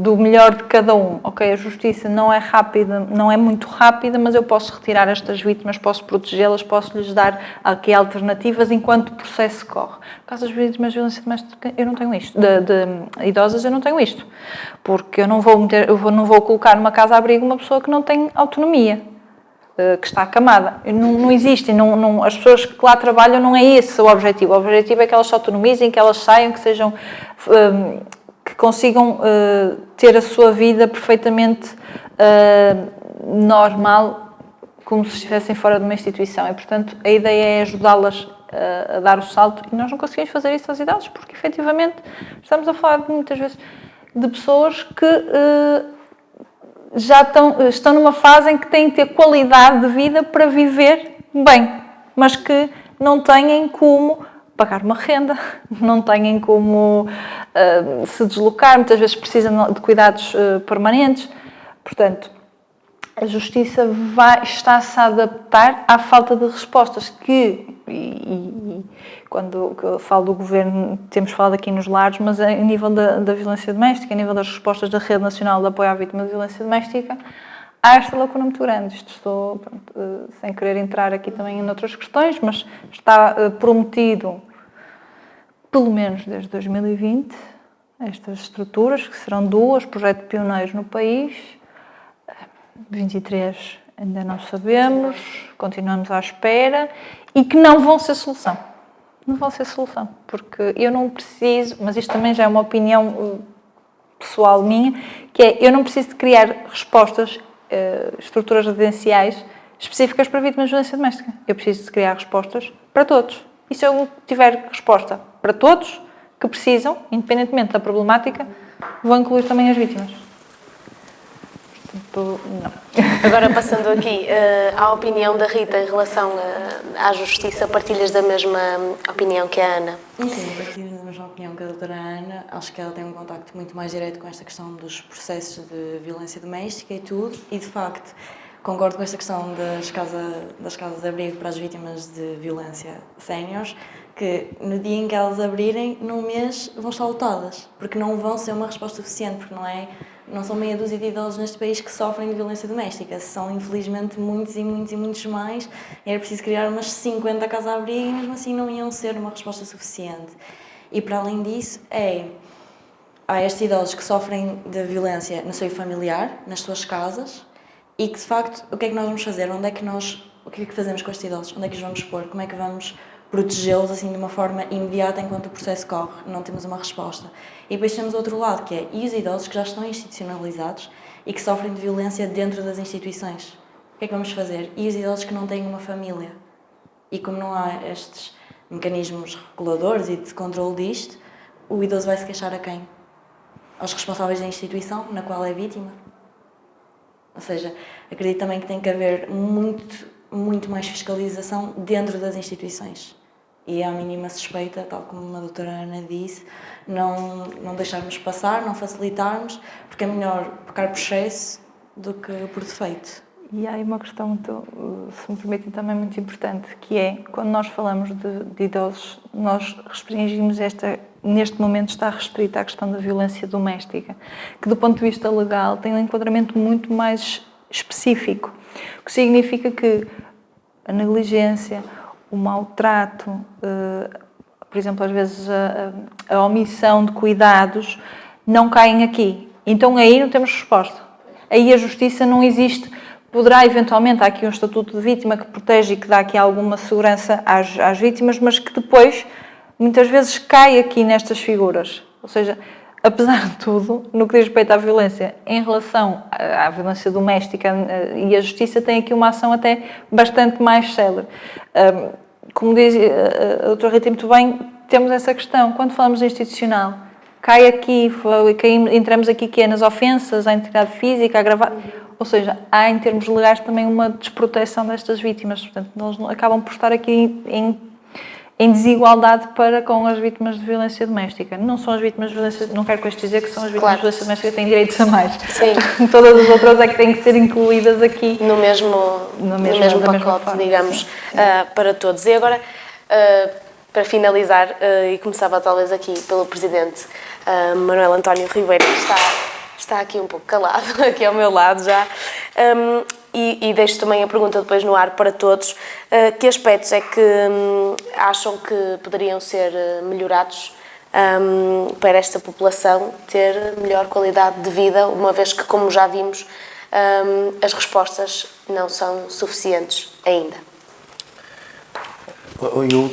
do melhor de cada um. Ok, a justiça não é rápida, não é muito rápida, mas eu posso retirar estas vítimas, posso protegê-las, posso lhes dar aqui alternativas enquanto o processo corre. No caso das vítimas de violência doméstica, eu não tenho isto. De idosas, eu não tenho isto. Porque eu não vou colocar numa casa-abrigo uma pessoa que não tem autonomia. que está acamada. Não existem, as pessoas que lá trabalham não é esse o objetivo. O objetivo é que elas se autonomizem, que elas saiam, que sejam, que consigam ter a sua vida perfeitamente normal, como se estivessem fora de uma instituição. E, portanto, a ideia é ajudá-las a dar o salto, e nós não conseguimos fazer isso aos idosos, porque, efetivamente, estamos a falar muitas vezes de pessoas que já estão numa fase em que têm que ter qualidade de vida para viver bem, mas que não têm como pagar uma renda, não têm como se deslocar, muitas vezes precisam de cuidados permanentes. Portanto, a Justiça está-se a adaptar à falta de respostas e quando eu falo do Governo, temos falado aqui nos lares, mas a nível da violência doméstica, a nível das respostas da Rede Nacional de Apoio à Vítima de Violência Doméstica, há esta lacuna muito grande. Isto estou, sem querer entrar aqui também em outras questões, mas está prometido, pelo menos desde 2020, estas estruturas, que serão 2, projeto pioneiros no país. 23 ainda não sabemos, continuamos à espera, e que não vão ser solução. Não vão ser solução, porque eu não preciso, mas isto também já é uma opinião pessoal minha, que é, eu não preciso de criar respostas, estruturas residenciais específicas para vítimas de violência doméstica. Eu preciso de criar respostas para todos. E se eu tiver resposta para todos que precisam, independentemente da problemática, vou incluir também as vítimas. Não. Agora, passando aqui à opinião da Rita em relação à Justiça, partilhas da mesma opinião que a Ana? Sim, partilho da mesma opinião que a doutora Ana. Acho que ela tem um contacto muito mais direto com esta questão dos processos de violência doméstica e tudo, e de facto concordo com esta questão das casas de abrigo para as vítimas de violência séniores, que no dia em que elas abrirem, num mês, vão estar lotadas, porque não vão ser uma resposta suficiente, porque não são meia dúzia de idosos neste país que sofrem de violência doméstica. São, infelizmente, muitos e muitos e muitos mais. Era preciso criar umas 50 casas-abrigo e, mesmo assim, não iam ser uma resposta suficiente. E, para além disso, há estes idosos que sofrem de violência no seio familiar, nas suas casas, e que, de facto, o que é que nós vamos fazer? O que é que fazemos com estes idosos? Onde é que os vamos pôr? Como é que vamos protegê-los assim de uma forma imediata enquanto o processo corre? Não temos uma resposta. E depois temos outro lado, que é, e os idosos que já estão institucionalizados e que sofrem de violência dentro das instituições? O que é que vamos fazer? E os idosos que não têm uma família? E como não há estes mecanismos reguladores e de controle disto, o idoso vai se queixar a quem? Aos responsáveis da instituição na qual é vítima? Ou seja, acredito também que tem que haver muito mais fiscalização dentro das instituições. E à mínima suspeita, tal como a doutora Ana disse, não deixarmos passar, não facilitarmos, porque é melhor pecar por excesso do que por defeito. E há aí uma questão, muito, se me permitem, também muito importante, que é, quando nós falamos de idosos, nós restringimos neste momento está restrita à questão da violência doméstica, que do ponto de vista legal tem um enquadramento muito mais específico, o que significa que a negligência, o maltrato, por exemplo, às vezes a omissão de cuidados não caem aqui. Então aí não temos resposta. Aí a justiça não existe. Poderá eventualmente, há aqui um estatuto de vítima que protege e que dá aqui alguma segurança às vítimas, mas que depois muitas vezes cai aqui nestas figuras. Ou seja, apesar de tudo, no que diz respeito à violência, em relação à violência doméstica, e a justiça tem aqui uma ação até bastante mais célere. Como diz a doutora Rita muito bem, temos essa questão. Quando falamos de institucional, cai aqui, entramos aqui que é nas ofensas à integridade física, agravada. Ou seja, há em termos legais também uma desproteção destas vítimas. Portanto, eles acabam por estar aqui em desigualdade para com as vítimas de violência doméstica. Não são as vítimas de violência, não quero com isto dizer que são as vítimas de violência doméstica que têm direitos a mais. Sim. Todas as outras é que têm que ser incluídas aqui. No mesmo pacote, digamos, para todos. E agora, para finalizar, e começava talvez aqui pelo Presidente Manuel António Ribeiro, que está aqui um pouco calado, aqui ao meu lado já, e deixo também a pergunta depois no ar para todos. Que aspectos é que acham que poderiam ser melhorados para esta população ter melhor qualidade de vida, uma vez que, como já vimos, as respostas não são suficientes ainda.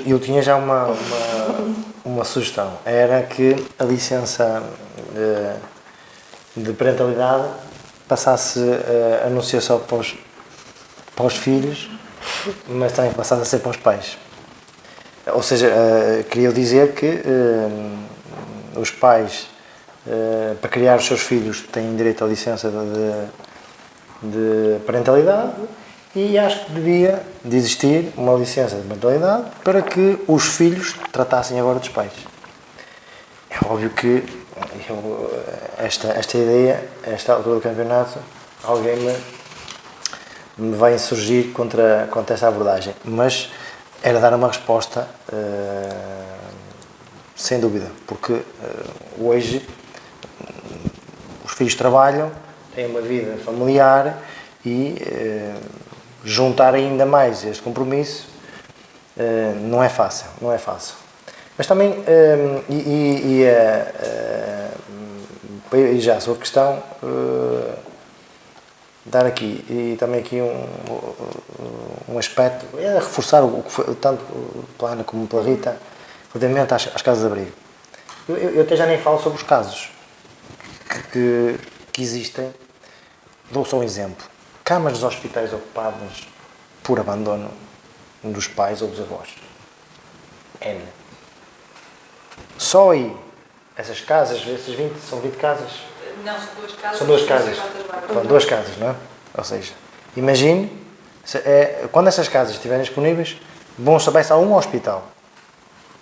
Eu tinha já uma sugestão, era que a licença de parentalidade passasse a não ser só para os filhos, mas também passasse a ser para os pais. Ou seja, queria dizer que os pais, para criar os seus filhos, têm direito à licença de parentalidade, e acho que devia de existir uma licença de parentalidade para que os filhos tratassem agora dos pais. É óbvio que esta ideia, a esta altura do campeonato, alguém me vai insurgir contra esta abordagem, mas era dar uma resposta sem dúvida, porque hoje os filhos trabalham, têm uma vida familiar e juntar ainda mais este compromisso não é fácil, não é fácil. Mas também, e já a sua questão, dar aqui, e também aqui um aspecto, é reforçar o que foi, tanto pela Ana como pela Rita, relativamente às casas de abrigo. Eu até já nem falo sobre os casos que existem. Dou só um exemplo. Camas dos hospitais ocupadas por abandono dos pais ou dos avós. N. Só aí, essas casas, essas 20, são 20 casas? Não, são 2 casas. São 2 casas. São 2 casas, não é? Ou seja, imagine, quando essas casas estiverem disponíveis, vão saber se há um hospital.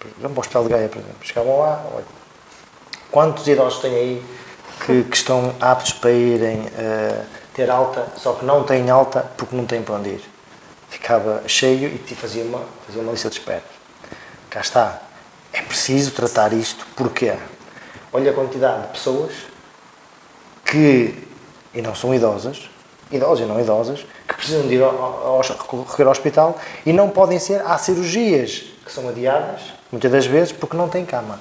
Por exemplo, o Hospital de Gaia, por exemplo. Chegavam lá, olha, quantos idosos têm aí que estão aptos para irem ter alta, só que não têm alta porque não têm para onde ir. Ficava cheio e fazia uma lista de espera. Cá está. É preciso tratar isto. Porquê? Olha a quantidade de pessoas que, e não são idosos e não idosas, que precisam de ir recorrer ao hospital e não podem ser. Há cirurgias que são adiadas, muitas das vezes, porque não têm cama.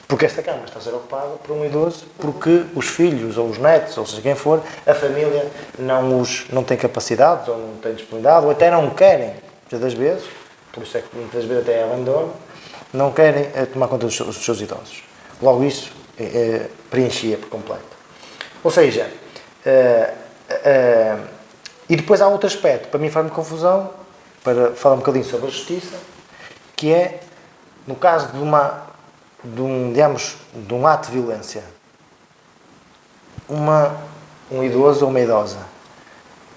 Porque esta cama está a ser ocupada por um idoso, porque os filhos, ou os netos, ou seja quem for, a família não tem capacidade, ou não tem disponibilidade, ou até não querem, muitas das vezes, por isso é que muitas vezes até é abandono, não querem tomar conta dos seus idosos. Logo isso preenchia por completo. Ou seja, e depois há outro aspecto, para mim faz-me confusão, para falar um bocadinho sobre a justiça, que é, no caso de um ato de violência, um idoso ou uma idosa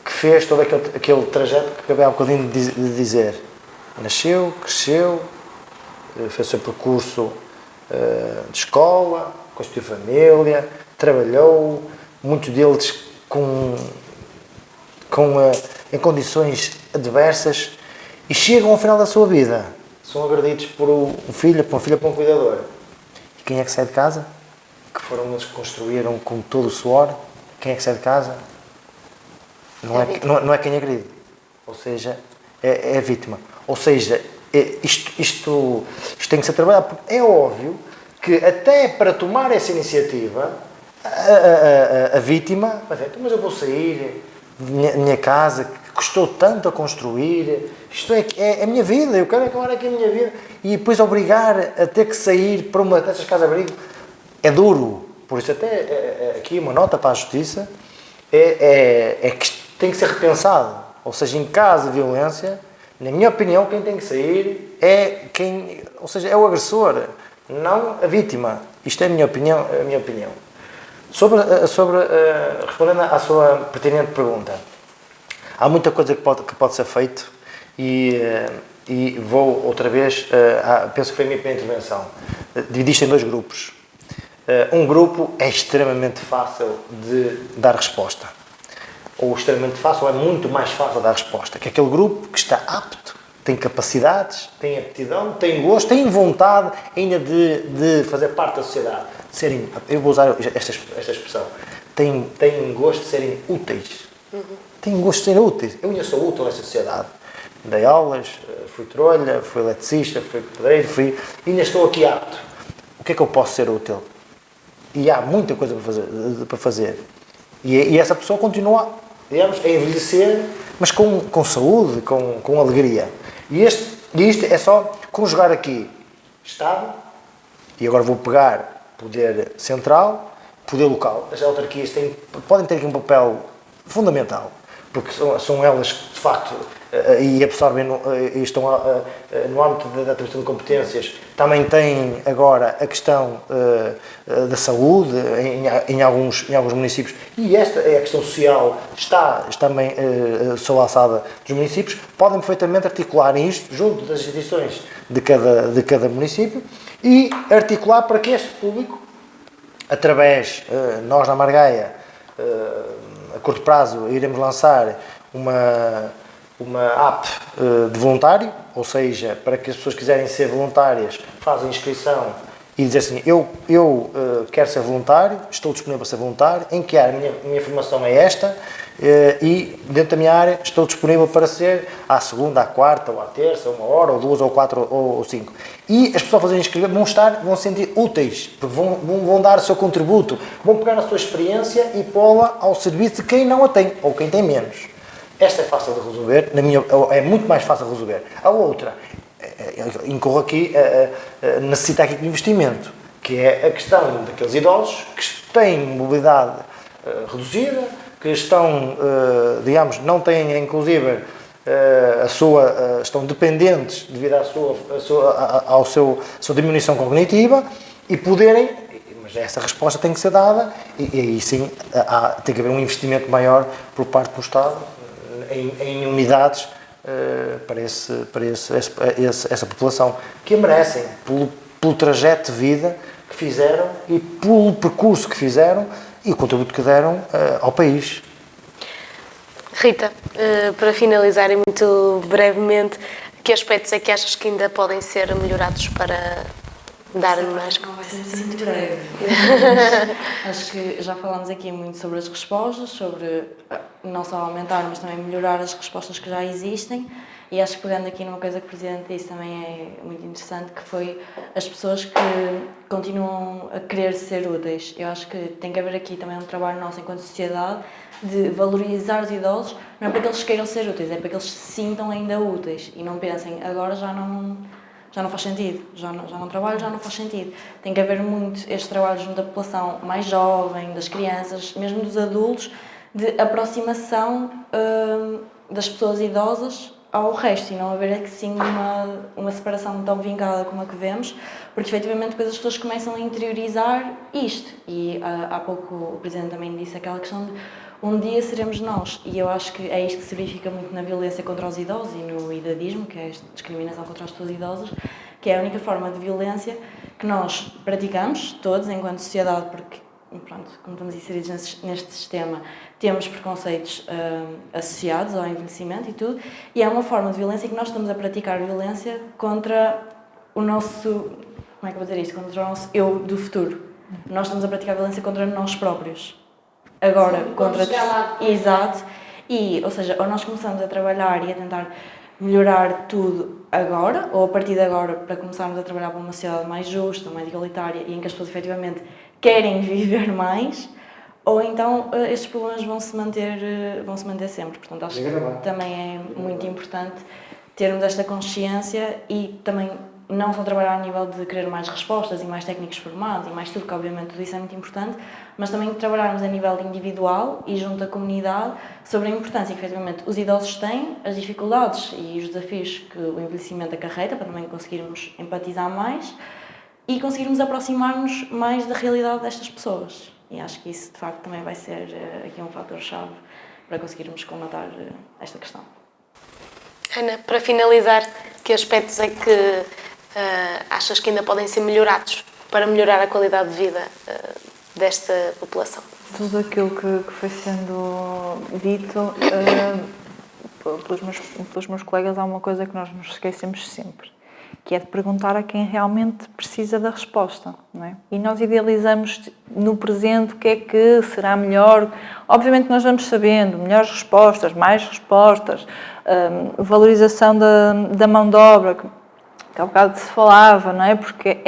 que fez todo aquele trajeto que acabei há um bocadinho de dizer, nasceu, cresceu, fez o seu percurso de escola, constituiu família, trabalhou, muitos deles em condições adversas, e chegam ao final da sua vida, são agredidos por um filho, por um cuidador. E quem é que sai de casa? Que foram eles que construíram com todo o suor. Quem é que sai de casa? Não é quem agride. Ou seja, é a vítima. Ou seja, isto tem que ser trabalhado. Porque é óbvio que até para tomar essa iniciativa, a vítima vai dizer, mas eu vou sair da minha casa, que custou tanto a construir, isto é a minha vida, eu quero acabar aqui a minha vida, e depois obrigar a ter que sair para uma dessas casas-abrigo é duro. Por isso até aqui uma nota para a Justiça é que tem que ser repensado. Ou seja, em caso de violência, na minha opinião, quem tem que sair é o agressor, não a vítima. Isto é a minha opinião. Respondendo à sua pertinente pergunta, há muita coisa que pode ser feito e vou outra vez, penso que foi a minha primeira intervenção, dividir-se em 2 grupos. Um grupo é extremamente fácil de dar resposta, ou extremamente fácil, ou é muito mais fácil de dar resposta, que é aquele grupo que está apto, tem capacidades, tem aptidão, tem gosto, tem vontade ainda de fazer parte da sociedade. Eu vou usar esta expressão, têm gosto de serem úteis. Têm gosto de serem úteis. Eu ainda sou útil nesta sociedade. Dei aulas, fui trolha, fui eletricista, fui pedreiro, ainda estou aqui apto. O que é que eu posso ser útil? E há muita coisa para fazer. E essa pessoa continua, digamos, a envelhecer, mas com saúde, com alegria. E isto é só conjugar aqui Estado, e agora vou pegar poder central, poder local. As autarquias podem ter aqui um papel fundamental, porque são elas que, de facto, e absorvem e estão no âmbito da atribuição de competências, também têm agora a questão da saúde em alguns municípios, e esta é a questão social, está também solaçada dos municípios, podem perfeitamente articular isto junto das instituições de cada município e articular para que este público, através, nós na Margaia, a curto prazo iremos lançar uma app de voluntário, ou seja, para que as pessoas que quiserem ser voluntárias fazem inscrição e dizem assim, eu quero ser voluntário, estou disponível para ser voluntário, em que área a minha formação é esta e dentro da minha área estou disponível para ser à segunda, à quarta, ou à terça, uma hora, ou duas, ou quatro, ou cinco. E as pessoas fazem inscrever, vão se sentir úteis, porque vão dar o seu contributo, vão pegar a sua experiência e pô-la ao serviço de quem não a tem, ou quem tem menos. Esta é fácil de resolver, é muito mais fácil de resolver. A outra, incorre aqui, necessita aqui de investimento, que é a questão daqueles idosos que têm mobilidade reduzida, que estão, digamos, não têm, inclusive, estão dependentes devido à sua diminuição cognitiva e poderem, mas essa resposta tem que ser dada e aí sim tem que haver um investimento maior por parte do Estado em unidades para essa população que a merecem pelo trajeto de vida que fizeram e pelo percurso que fizeram e o contributo que deram ao país. Rita, para finalizar e muito brevemente, que aspectos é que achas que ainda podem ser melhorados para dar mais... Não vai ser muito breve. Acho que já falámos aqui muito sobre as respostas, sobre não só aumentar, mas também melhorar as respostas que já existem. E acho que pegando aqui numa coisa que o Presidente disse também é muito interessante, que foi as pessoas que continuam a querer ser úteis. Eu acho que tem que haver aqui também um trabalho nosso enquanto sociedade de valorizar os idosos, não é para que eles queiram ser úteis, é para que eles se sintam ainda úteis e não pensem, agora já não faz sentido, já não trabalho, já não faz sentido. Tem que haver muito este trabalho junto da população mais jovem, das crianças, mesmo dos adultos, de aproximação das pessoas idosas ao resto e não haver assim uma separação tão vincada como a que vemos, porque efetivamente depois as pessoas começam a interiorizar isto. E há pouco o Presidente também disse aquela questão de um dia seremos nós, e eu acho que é isto que se verifica muito na violência contra os idosos e no idadismo, que é a discriminação contra as pessoas idosas, que é a única forma de violência que nós praticamos, todos, enquanto sociedade, porque, pronto, como estamos inseridos neste sistema, temos preconceitos associados ao envelhecimento e tudo, e é uma forma de violência que nós estamos a praticar violência contra o nosso, como é que eu vou dizer isto, contra o nosso eu do futuro. Nós estamos a praticar violência contra nós próprios. Agora, sim, contra... Exato. E, ou seja, ou nós começamos a trabalhar e a tentar melhorar tudo agora, ou a partir de agora, para começarmos a trabalhar para uma sociedade mais justa, mais igualitária e em que as pessoas efetivamente querem viver mais, ou então estes problemas vão se manter sempre. Portanto, acho que também é muito importante termos esta consciência e também não só trabalhar a nível de querer mais respostas e mais técnicos formados e mais tudo, que obviamente tudo isso é muito importante, mas também trabalharmos a nível individual e junto à comunidade sobre a importância que efetivamente os idosos têm, as dificuldades e os desafios que o envelhecimento acarreta, para também conseguirmos empatizar mais e conseguirmos aproximar-nos mais da realidade destas pessoas. E acho que isso de facto também vai ser aqui um fator-chave para conseguirmos combater esta questão. Ana, para finalizar, que aspectos é que achas que ainda podem ser melhorados para melhorar a qualidade de vida desta população? Tudo aquilo que foi sendo dito pelos meus colegas, há uma coisa que nós nos esquecemos sempre, que é de perguntar a quem realmente precisa da resposta, não é? E nós idealizamos no presente o que é que será melhor. Obviamente nós vamos sabendo melhores respostas, mais respostas, valorização da mão de obra, que há bocado se falava, não é? Porque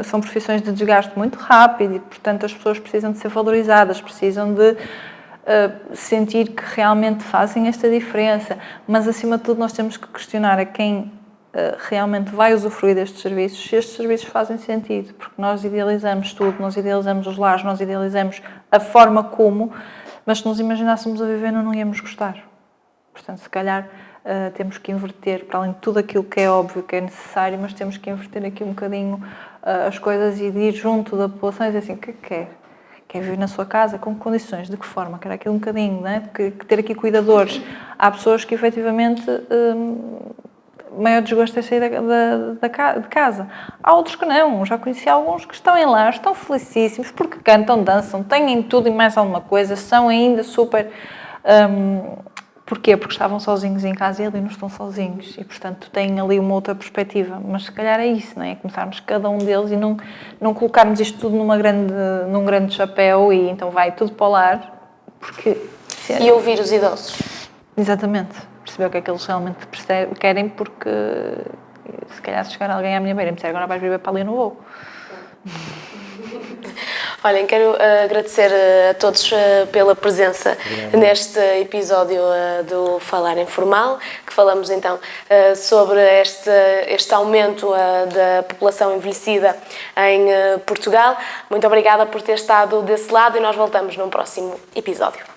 são profissões de desgaste muito rápido e, portanto, as pessoas precisam de ser valorizadas, precisam de sentir que realmente fazem esta diferença, mas acima de tudo nós temos que questionar a quem realmente vai usufruir destes serviços, se estes serviços fazem sentido, porque nós idealizamos tudo, nós idealizamos os lares, nós idealizamos a forma como, mas se nos imaginássemos a viver não íamos gostar. Portanto, se calhar temos que inverter, para além de tudo aquilo que é óbvio, que é necessário, mas temos que inverter aqui um bocadinho as coisas e de ir junto da população e dizer assim, o que quer? Quer viver na sua casa, com que condições, de que forma? Quer aquilo um bocadinho, não é? Que ter aqui cuidadores. Há pessoas que efetivamente o maior desgosto é sair de casa. Há outros que não. Já conheci alguns que estão em lá, estão felicíssimos porque cantam, dançam, têm tudo e mais alguma coisa, são ainda super... Porquê? Porque estavam sozinhos em casa e ali não estão sozinhos e, portanto, têm ali uma outra perspectiva. Mas, se calhar, é isso, não é? Começarmos cada um deles e não colocarmos isto tudo num grande chapéu e então vai tudo para o lar. Porque... E ouvir os idosos. Exatamente. Perceber o que é que eles realmente querem, porque se calhar se chegar alguém à minha beira e me disser agora vais viver para ali, eu não vou. Olhem, quero agradecer a todos pela presença neste episódio do Falar Informal, que falamos então sobre este aumento da população envelhecida em Portugal. Muito obrigada por ter estado desse lado e nós voltamos num próximo episódio.